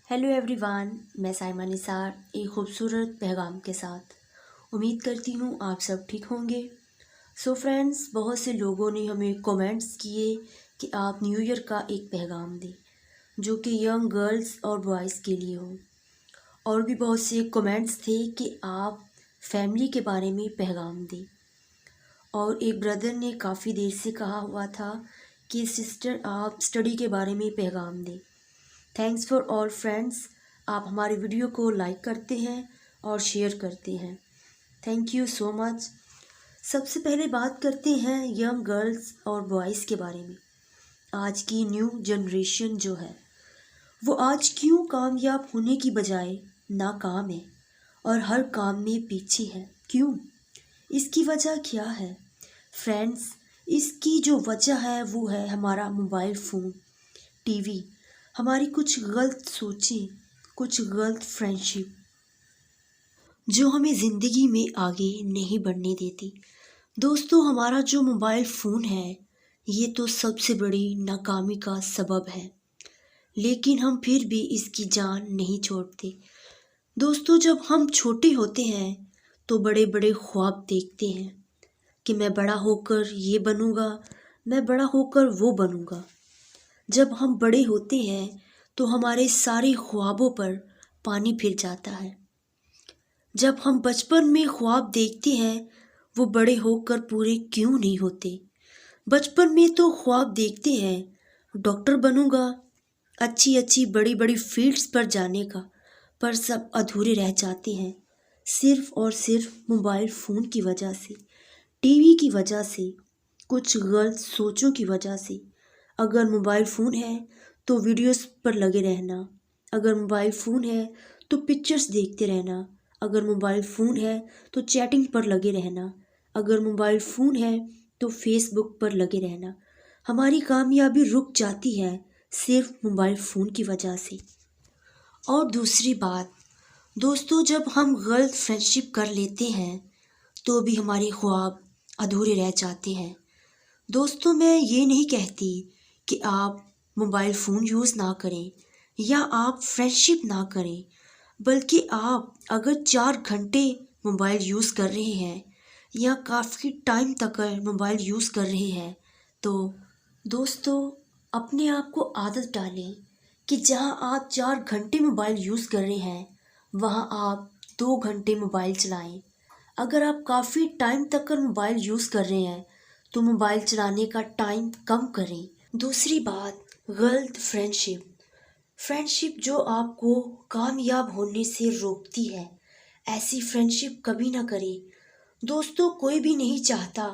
Hello everyone, मैं साइमा निसार एक खूबसूरत पैगाम के साथ उम्मीद करती हूँ आप सब ठीक होंगे। सो फ्रेंड्स, बहुत से लोगों ने हमें कमेंट्स किए कि आप न्यू ईयर का एक पैगाम दें जो कि यंग गर्ल्स और बॉयज़ के लिए हो। और भी बहुत से कमेंट्स थे कि आप फैमिली के बारे में पैगाम दें। और एक ब्रदर ने काफ़ी देर से कहा हुआ था कि सिस्टर आप स्टडी के बारे में पैगाम दें। थैंक्स फॉर ऑल फ्रेंड्स, आप हमारी वीडियो को लाइक करते हैं और शेयर करते हैं। Thank you so much. सबसे पहले बात करते हैं यंग गर्ल्स और बॉयज़ के बारे में। आज की न्यू जनरेशन जो है वो आज क्यों कामयाब होने की बजाय नाकाम है और हर काम में पीछे है? क्यों? इसकी वजह क्या है फ्रेंड्स? इसकी जो वजह है वो है हमारा मोबाइल फ़ोन, टीवी, हमारी कुछ गलत सोचें, कुछ गलत फ्रेंडशिप जो हमें ज़िंदगी में आगे नहीं बढ़ने देती। दोस्तों, हमारा जो मोबाइल फ़ोन है ये तो सबसे बड़ी नाकामी का सबब है, लेकिन हम फिर भी इसकी जान नहीं छोड़ते। दोस्तों, जब हम छोटे होते हैं तो बड़े बड़े ख्वाब देखते हैं कि मैं बड़ा होकर ये बनूंगा, मैं बड़ा होकर वो बनूंगा। जब हम बड़े होते हैं तो हमारे सारे ख्वाबों पर पानी फिर जाता है। जब हम बचपन में ख्वाब देखते हैं वो बड़े होकर पूरे क्यों नहीं होते? बचपन में तो ख्वाब देखते हैं डॉक्टर बनूंगा, अच्छी अच्छी बड़ी बड़ी फील्ड्स पर जाने का, पर सब अधूरे रह जाते हैं सिर्फ और सिर्फ मोबाइल फ़ोन की वजह से, टीवी की वजह से, कुछ गलत सोचों की वजह से। अगर मोबाइल फ़ोन है तो वीडियोस पर लगे रहना, अगर मोबाइल फ़ोन है तो पिक्चर्स देखते रहना, अगर मोबाइल फ़ोन है तो चैटिंग पर लगे रहना, अगर मोबाइल फ़ोन है तो फेसबुक पर लगे रहना। हमारी कामयाबी रुक जाती है सिर्फ मोबाइल फ़ोन की वजह से। और दूसरी बात दोस्तों, जब हम गलत फ्रेंडशिप कर लेते हैं तो भी हमारे ख्वाब अधूरे रह जाते हैं। दोस्तों, मैं ये नहीं कहती कि आप मोबाइल फ़ोन यूज़ ना करें या आप फ्रेंडशिप ना करें, बल्कि आप अगर 4 घंटे मोबाइल यूज़ कर रहे हैं या काफ़ी टाइम तक मोबाइल यूज़ कर रहे हैं तो दोस्तों अपने आप को आदत डालें कि जहां आप 4 घंटे मोबाइल यूज़ कर रहे हैं वहां आप 2 घंटे मोबाइल चलाएं। अगर आप काफ़ी टाइम तक मोबाइल यूज़ कर रहे हैं तो मोबाइल चलाने का टाइम कम करें। दूसरी बात, गलत फ्रेंडशिप जो आपको कामयाब होने से रोकती है, ऐसी फ्रेंडशिप कभी ना करें। दोस्तों, कोई भी नहीं चाहता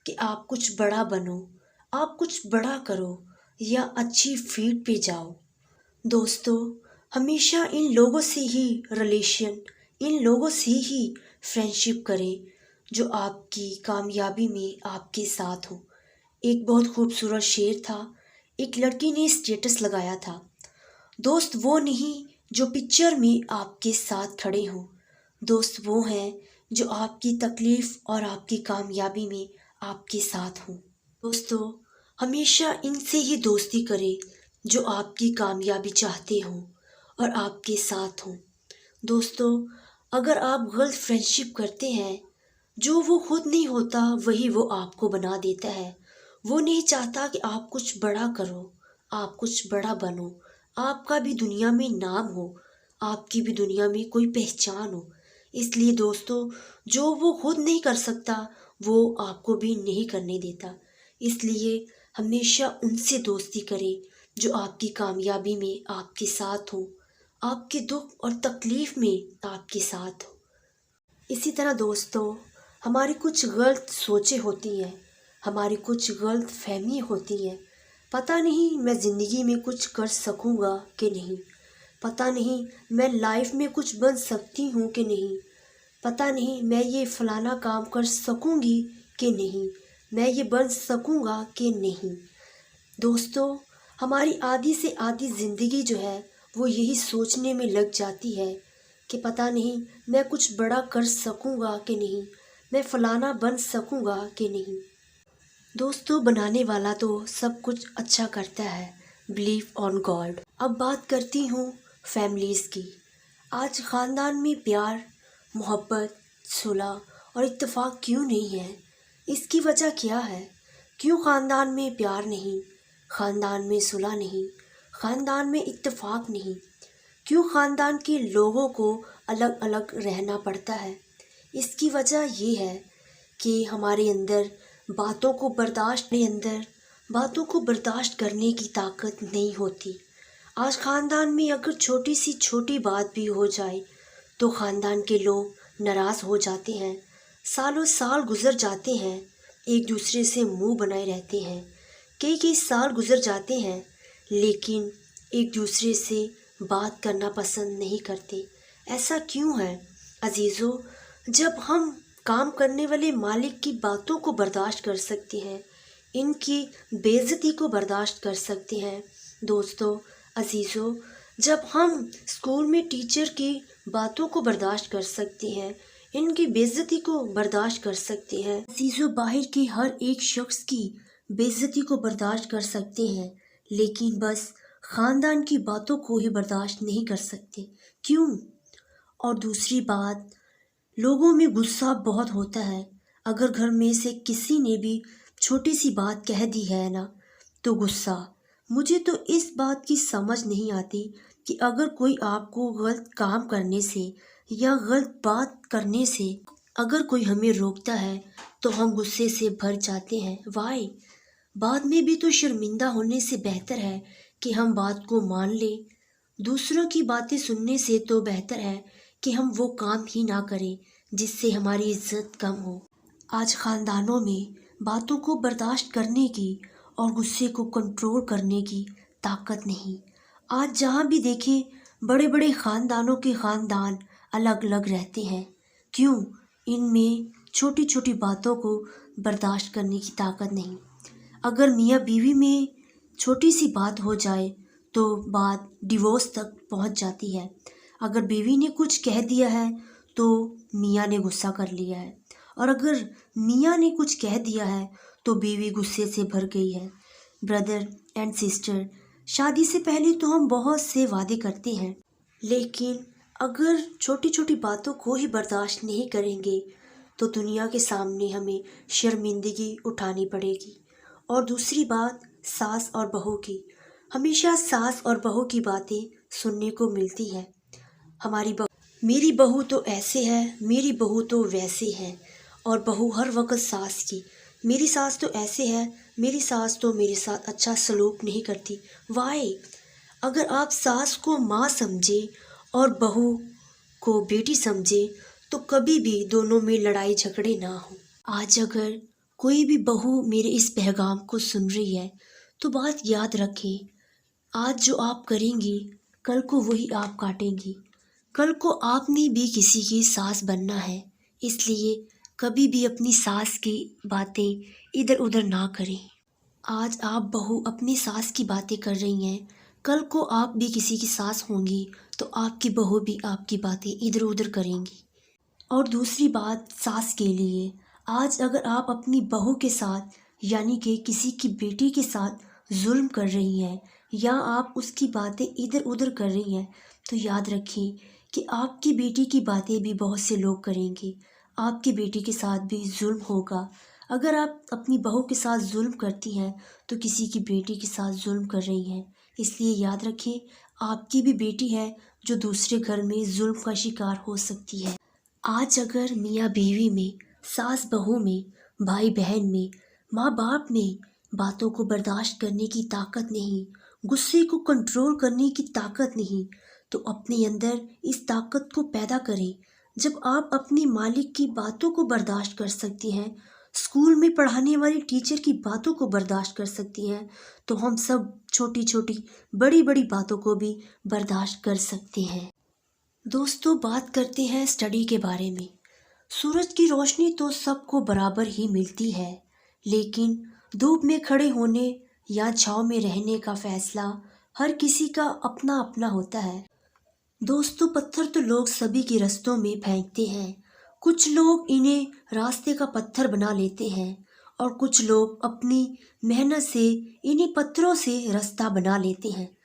कि आप कुछ बड़ा बनो, आप कुछ बड़ा करो या अच्छी फील्ड पे जाओ। दोस्तों, हमेशा इन लोगों से ही इन लोगों से ही फ्रेंडशिप करें जो आपकी कामयाबी में आपके साथ हो। एक बहुत खूबसूरत शेर था, एक लड़की ने स्टेटस लगाया था, दोस्त वो नहीं जो पिक्चर में आपके साथ खड़े हों, दोस्त वो हैं जो आपकी तकलीफ़ और आपकी कामयाबी में आपके साथ हों। दोस्तों, हमेशा इनसे ही दोस्ती करें जो आपकी कामयाबी चाहते हों और आपके साथ हों। दोस्तों, अगर आप गलत फ्रेंडशिप करते हैं, जो वो खुद नहीं होता वही वो आपको बना देता है। वो नहीं चाहता कि आप कुछ बड़ा करो, आप कुछ बड़ा बनो, आपका भी दुनिया में नाम हो, आपकी भी दुनिया में कोई पहचान हो। इसलिए दोस्तों, जो वो खुद नहीं कर सकता वो आपको भी नहीं करने देता। इसलिए हमेशा उनसे दोस्ती करें जो आपकी कामयाबी में आपके साथ हो, आपके दुख और तकलीफ़ में आपके साथ हो। इसी तरह दोस्तों, हमारी कुछ गलत सोचें होती हैं, हमारी कुछ गलत फहमी होती हैं। पता नहीं मैं ज़िंदगी में कुछ कर सकूँगा कि नहीं, पता नहीं मैं लाइफ में कुछ बन सकती हूँ कि नहीं, पता नहीं मैं ये फ़लाना काम कर सकूँगी कि नहीं, मैं ये बन सकूँगा कि नहीं। दोस्तों, हमारी आधी से आधी ज़िंदगी जो है वो यही सोचने में लग जाती है कि पता नहीं मैं कुछ बड़ा कर सकूँगा कि नहीं, मैं फ़लाना बन सकूँगा कि नहीं। दोस्तों, बनाने वाला तो सब कुछ अच्छा करता है, बिलीव ऑन गॉड। अब बात करती हूँ फैमिलीज़ की। आज ख़ानदान में प्यार, मोहब्बत, सुलह और इत्तेफाक क्यों नहीं है? इसकी वजह क्या है? क्यों ख़ानदान में प्यार नहीं, ख़ानदान में सुलह नहीं, ख़ानदान में इत्तेफाक नहीं? क्यों ख़ानदान के लोगों को अलग अलग रहना पड़ता है? इसकी वजह ये है कि हमारे अंदर बातों को बर्दाश्त करने की ताकत नहीं होती। आज ख़ानदान में अगर छोटी सी छोटी बात भी हो जाए तो ख़ानदान के लोग नाराज़ हो जाते हैं। सालों साल गुज़र जाते हैं, एक दूसरे से मुंह बनाए रहते हैं। कई साल गुज़र जाते हैं लेकिन एक दूसरे से बात करना पसंद नहीं करते। ऐसा क्यों है अजीज़ों? जब हम काम करने वाले मालिक की बातों को बर्दाश्त कर सकते हैं, इनकी बेइज्जती को बर्दाश्त कर सकते हैं। दोस्तों, अजीज़ों, जब हम स्कूल में टीचर की बातों को बर्दाश्त कर सकते हैं, इनकी बेइज्जती को बर्दाश्त कर सकते हैं, अजीज़ों, बाहर के हर एक शख्स की बेइज्जती को बर्दाश्त कर सकते हैं, लेकिन बस ख़ानदान की बातों को ही बर्दाश्त नहीं कर सकते। क्यों? और दूसरी बात, लोगों में गुस्सा बहुत होता है। अगर घर में से किसी ने भी छोटी सी बात कह दी है ना, तो गुस्सा। मुझे तो इस बात की समझ नहीं आती कि अगर कोई आपको गलत काम करने से या गलत बात करने से अगर कोई हमें रोकता है तो हम गुस्से से भर जाते हैं। वाई? बाद में भी तो शर्मिंदा होने से बेहतर है कि हम बात को मान लें। दूसरों की बातें सुनने से तो बेहतर है कि हम वो काम ही ना करें जिससे हमारी इज्जत कम हो। आज ख़ानदानों में बातों को बर्दाश्त करने की और गुस्से को कंट्रोल करने की ताकत नहीं। आज जहाँ भी देखें बड़े बड़े ख़ानदानों के ख़ानदान अलग अलग रहते हैं। क्यों? इनमें छोटी छोटी बातों को बर्दाश्त करने की ताकत नहीं। अगर मियाँ बीवी में छोटी सी बात हो जाए तो बात डिवोर्स तक पहुँच जाती है। अगर बीवी ने कुछ कह दिया है तो मियाँ ने गुस्सा कर लिया है, और अगर मियाँ ने कुछ कह दिया है तो बीवी गुस्से से भर गई है। ब्रदर एंड सिस्टर, शादी से पहले तो हम बहुत से वादे करते हैं, लेकिन अगर छोटी छोटी बातों को ही बर्दाश्त नहीं करेंगे तो दुनिया के सामने हमें शर्मिंदगी उठानी पड़ेगी। और दूसरी बात, सास और बहू की। हमेशा सास और बहू की बातें सुनने को मिलती है। मेरी बहू तो ऐसे है, मेरी बहू तो वैसे है, और बहू हर वक्त सास की, मेरी सास तो ऐसे है, मेरी सास तो मेरे साथ अच्छा सलूक नहीं करती। वाई? अगर आप सास को माँ समझे और बहू को बेटी समझे तो कभी भी दोनों में लड़ाई झगड़े ना हो। आज अगर कोई भी बहू मेरे इस पैगाम को सुन रही है तो बात याद रखें, आज जो आप करेंगी कल को वही आप काटेंगी। कल को आपने भी किसी की सास बनना है, इसलिए कभी भी अपनी सास की बातें इधर उधर ना करें। आज आप बहू अपनी सास की बातें कर रही हैं, कल को आप भी किसी की सास होंगी तो आपकी बहू भी आपकी बातें इधर उधर करेंगी। और दूसरी बात, सास के लिए, आज अगर आप अपनी बहू के साथ यानी कि किसी की बेटी के साथ जुल्म कर रही हैं या आप उसकी बातें इधर उधर कर रही हैं तो याद रखें कि आपकी बेटी की बातें भी बहुत से लोग करेंगे, आपकी बेटी के साथ भी जुल्म होगा। अगर आप अपनी बहू के साथ जुल्म करती हैं तो किसी की बेटी के साथ जुल्म कर रही हैं। इसलिए याद रखें, आपकी भी बेटी है जो दूसरे घर में जुल्म का शिकार हो सकती है। आज अगर मियाँ बीवी में, सास बहू में, भाई बहन में, माँ बाप में बातों को बर्दाश्त करने की ताकत नहीं, गुस्से को कंट्रोल करने की ताकत नहीं, तो अपने अंदर इस ताकत को पैदा करें। जब आप अपने मालिक की बातों को बर्दाश्त कर सकती हैं, स्कूल में पढ़ाने वाली टीचर की बातों को बर्दाश्त कर सकती हैं, तो हम सब छोटी छोटी बड़ी बड़ी बातों को भी बर्दाश्त कर सकते हैं। दोस्तों, बात करते हैं स्टडी के बारे में। सूरज की रोशनी तो सबको बराबर ही मिलती है, लेकिन धूप में खड़े होने या छांव में रहने का फैसला हर किसी का अपना अपना होता है। दोस्तों, पत्थर तो लोग सभी के रास्तों में फेंकते हैं। कुछ लोग इन्हें रास्ते का पत्थर बना लेते हैं और कुछ लोग अपनी मेहनत से इन्हीं पत्थरों से रास्ता बना लेते हैं।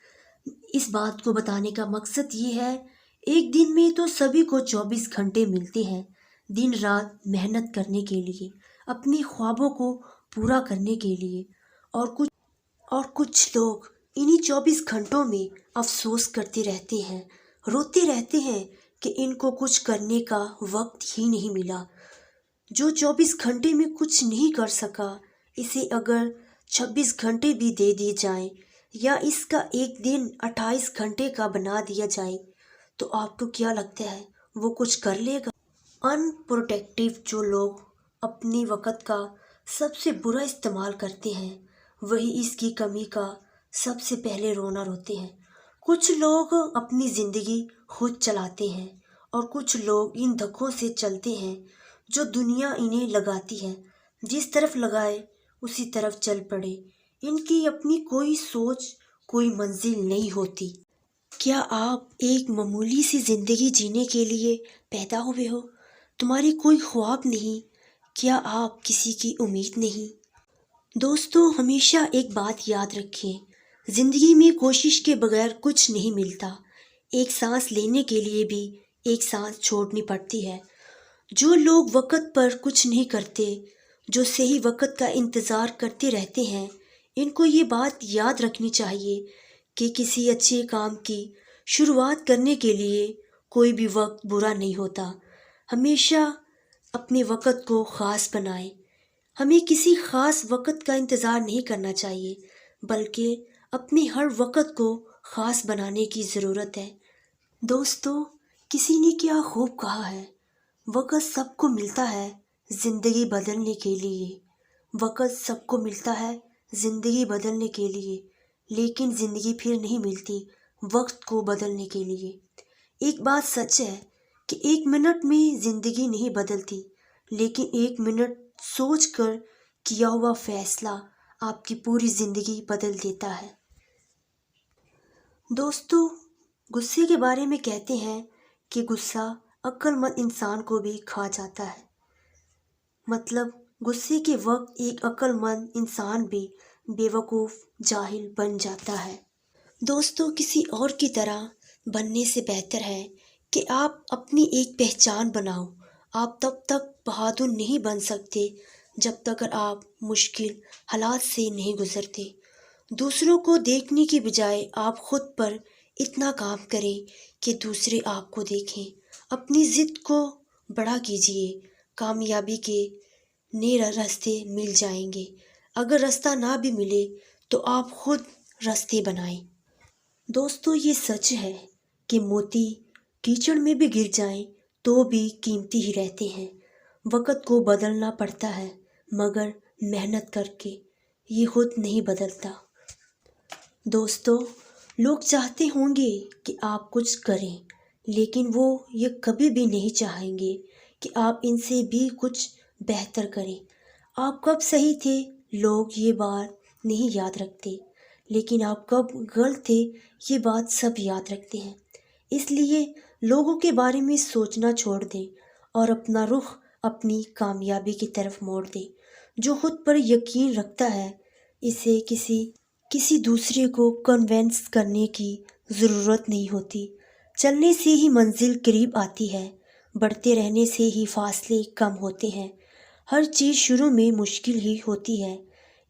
اس بات کو بتانے کا مقصد یہ ہے، ایک دن میں تو سبھی کو 24 گھنٹے ملتے ہیں دن رات محنت کرنے کے لیے، اپنے خوابوں کو پورا کرنے کے لیے، اور کچھ لوگ انہی 24 گھنٹوں میں افسوس کرتے رہتے ہیں، روتے رہتے ہیں کہ ان کو کچھ کرنے کا وقت ہی نہیں ملا۔ جو 24 گھنٹے میں کچھ نہیں کر سکا، اسے اگر 26 گھنٹے بھی دے دیے جائیں یا اس کا ایک دن 28 گھنٹے کا بنا دیا جائے تو آپ کو کیا لگتا ہے وہ کچھ کر لے گا؟ ان پروڈکٹیو جو لوگ اپنے وقت کا سب سے برا استعمال کرتے ہیں، وہی اس کی کمی کا سب سے پہلے رونا روتے ہیں۔ کچھ لوگ اپنی زندگی خود چلاتے ہیں اور کچھ لوگ ان دھکوں سے چلتے ہیں جو دنیا انہیں لگاتی ہے، جس طرف لگائے اسی طرف چل پڑے۔ ان کی اپنی کوئی سوچ، کوئی منزل نہیں ہوتی۔ کیا آپ ایک معمولی سی زندگی جینے کے لیے پیدا ہوئے ہو؟ تمہاری کوئی خواب نہیں؟ کیا آپ کسی کی امید نہیں؟ دوستو، ہمیشہ ایک بات یاد رکھیں، زندگی میں کوشش کے بغیر کچھ نہیں ملتا۔ ایک سانس لینے کے لیے بھی ایک سانس چھوڑنی پڑتی ہے۔ جو لوگ وقت پر کچھ نہیں کرتے، جو صحیح وقت کا انتظار کرتے رہتے ہیں، ان کو یہ بات یاد رکھنی چاہیے کہ کسی اچھے کام کی شروعات کرنے کے لیے کوئی بھی وقت برا نہیں ہوتا۔ ہمیشہ اپنے وقت کو خاص بنائیں۔ ہمیں کسی خاص وقت کا انتظار نہیں کرنا چاہیے، بلکہ اپنے ہر وقت کو خاص بنانے کی ضرورت ہے۔ دوستو، کسی نے کیا خوب کہا ہے، وقت سب کو ملتا ہے زندگی بدلنے کے لیے۔ وقت سب کو ملتا ہے زندگی بدلنے کے لیے، لیکن زندگی پھر نہیں ملتی وقت کو بدلنے کے لیے۔ ایک بات سچ ہے کہ 1 منٹ میں زندگی نہیں بدلتی، لیکن 1 منٹ سوچ کر کیا ہوا فیصلہ آپ کی پوری زندگی بدل دیتا ہے۔ دوستو، غصے کے بارے میں کہتے ہیں کہ غصہ عقل مند انسان کو بھی کھا جاتا ہے۔ مطلب غصے کے وقت ایک عقل مند انسان بھی بے وقوف، جاہل بن جاتا ہے۔ دوستو، کسی اور کی طرح بننے سے بہتر ہے کہ آپ اپنی ایک پہچان بناؤ۔ آپ تب تک بہادر نہیں بن سکتے جب تک آپ مشکل حالات سے نہیں گزرتے۔ دوسروں کو دیکھنے کی بجائے آپ خود پر اتنا کام کریں کہ دوسرے آپ کو دیکھیں۔ اپنی ضد کو بڑا کیجیے، کامیابی کے نئے راستے مل جائیں گے۔ اگر راستہ نہ بھی ملے تو آپ خود راستے بنائیں۔ دوستو، یہ سچ ہے کہ موتی کیچڑ میں بھی گر جائیں تو بھی قیمتی ہی رہتے ہیں۔ وقت کو بدلنا پڑتا ہے، مگر محنت کر کے یہ خود نہیں بدلتا۔ دوستو، لوگ چاہتے ہوں گے کہ آپ کچھ کریں، لیکن وہ یہ کبھی بھی نہیں چاہیں گے کہ آپ ان سے بھی کچھ بہتر کریں۔ آپ کب صحیح تھے لوگ یہ بات نہیں یاد رکھتے، لیکن آپ کب غلط تھے یہ بات سب یاد رکھتے ہیں۔ اس لیے لوگوں کے بارے میں سوچنا چھوڑ دیں اور اپنا رخ اپنی کامیابی کی طرف موڑ دیں۔ جو خود پر یقین رکھتا ہے، اسے کسی دوسرے کو کنونس کرنے کی ضرورت نہیں ہوتی۔ چلنے سے ہی منزل قریب آتی ہے، بڑھتے رہنے سے ہی فاصلے کم ہوتے ہیں۔ ہر چیز شروع میں مشکل ہی ہوتی ہے،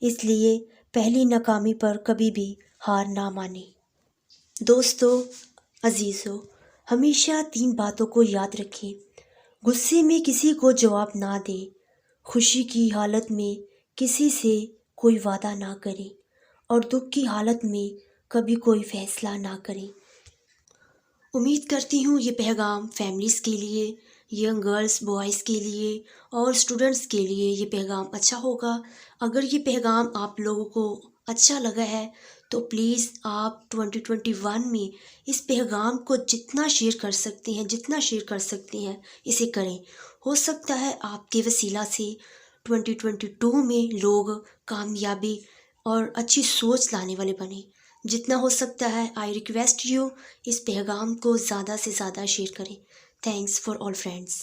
اس لیے پہلی ناکامی پر کبھی بھی ہار نہ مانیں۔ دوستو عزیزو، ہمیشہ 3 باتوں کو یاد رکھیں۔ غصے میں کسی کو جواب نہ دیں، خوشی کی حالت میں کسی سے کوئی وعدہ نہ کریں، اور دکھ کی حالت میں کبھی کوئی فیصلہ نہ کریں۔ امید کرتی ہوں یہ پیغام فیملیز کے لیے، ینگ گرلز بوائز کے لیے اور اسٹوڈنٹس کے لیے یہ پیغام اچھا ہوگا۔ اگر یہ پیغام آپ لوگوں کو اچھا لگا ہے تو پلیز آپ 2021 میں اس پیغام کو جتنا شیئر کر سکتے ہیں اسے کریں۔ ہو سکتا ہے آپ کے وسیلہ سے 2022 میں لوگ کامیابی اور اچھی سوچ لانے والے بنیں۔ جتنا ہو سکتا ہے آئی ریکویسٹ یو اس پیغام کو زیادہ سے زیادہ شیئر کریں۔ Thanks for all friends.